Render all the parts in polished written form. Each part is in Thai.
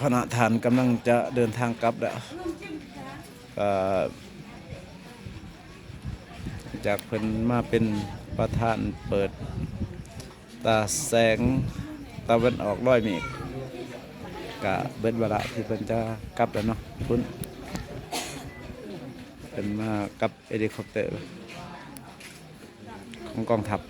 พระทานกำลังจะเดินทางกลับแล้วจากเพิ่นมาเป็นประธานเปิดตาแสงตะวันออกร้อยเมฆกะเบิดเวลาที่เพิ่นจะกลับแล้วเนาะคุณเป็นมากับเฮลิคอปเตอร์ของกองทัพ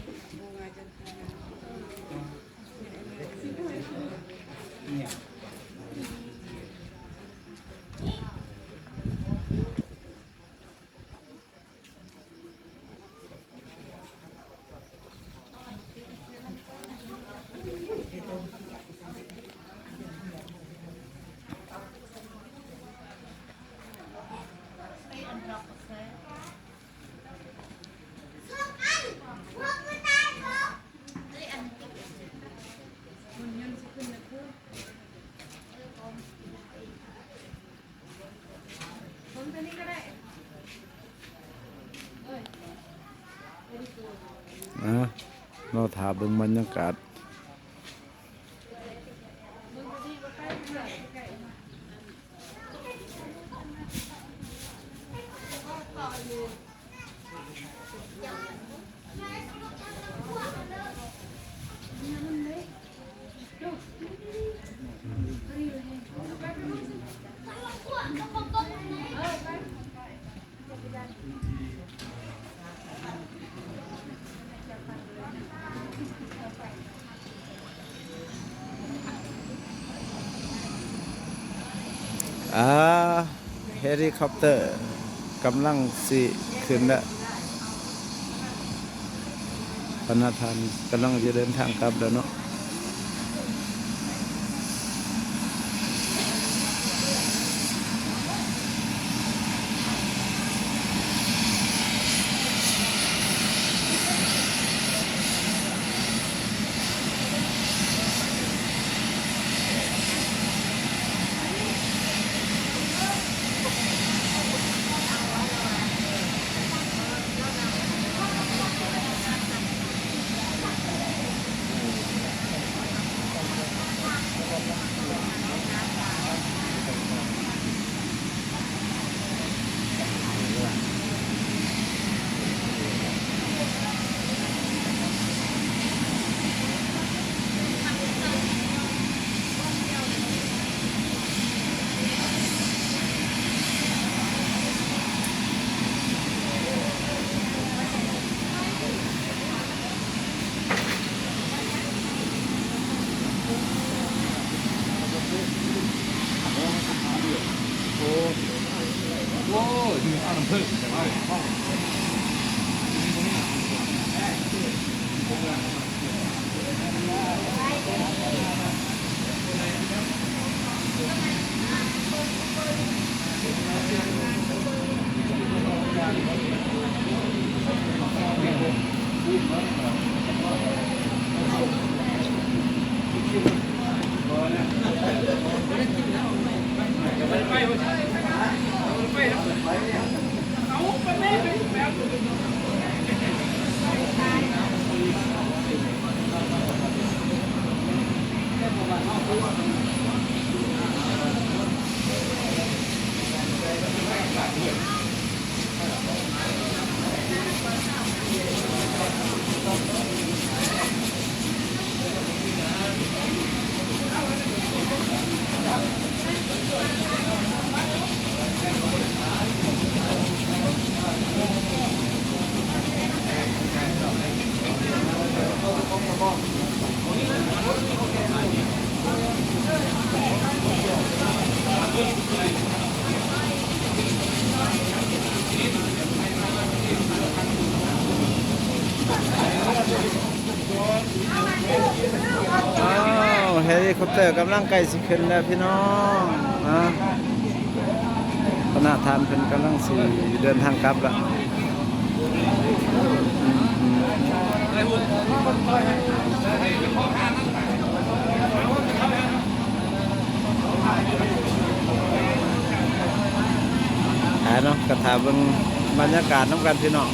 เราถามเบิ่งบรรยากาศเฮลิคอปเตอร์กำลังสิขึ้นแล้วพนักงานกำลังจะเดินทางกลับแล้วเนาะเฮลิคอปเตอร์กำลังใกล้สิขึ้นแล้วพี่น้องนะคณะทานเพิ่นกำลังสิเดินทางกลับแล้วเนาะกระถาเบิ่งบรรยากาศน้ำกันพี่น้อง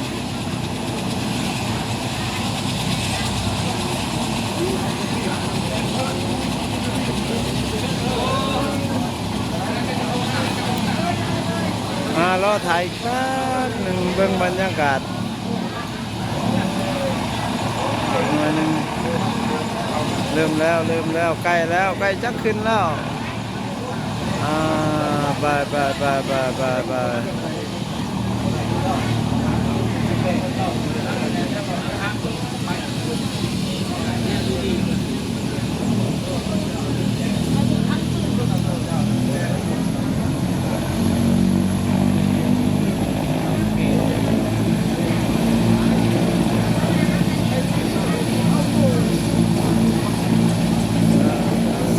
ารอถ่ายอีกแป๊บหนึ่งเบิ่งบรรยากาศอีกหน่อยหนึงเริ่มแล้วใกล้แล้วใกล้จะขึ้นแล้วบาย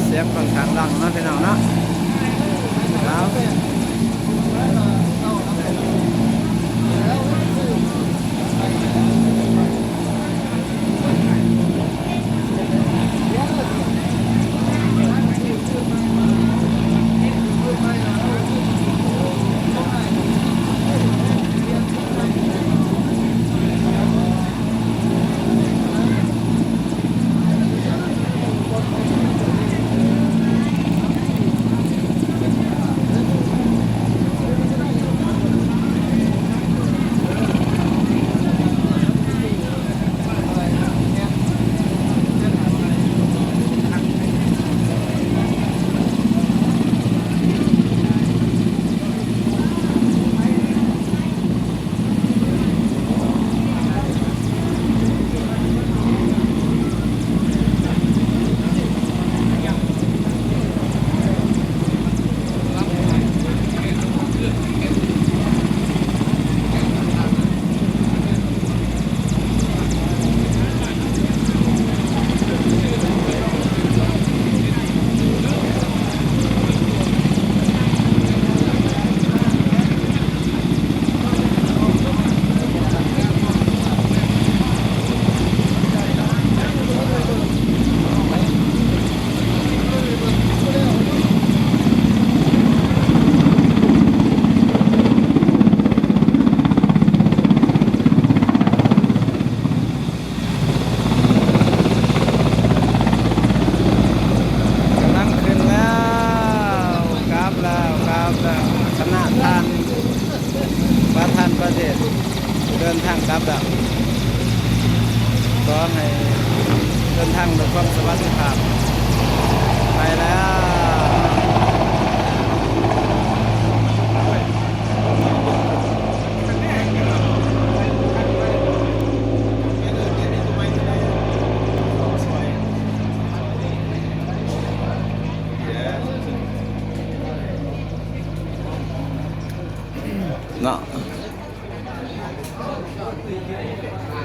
เสียงค่อนข้างดังนะพี่น้องเนาะกำลังขึ้นแล้วกราบแล้วคณะท่านประธานประเทศเดินทางกลับแล้วขอให้เดินทางด้วยความสวัสดิภาพไปแล้วเนาะ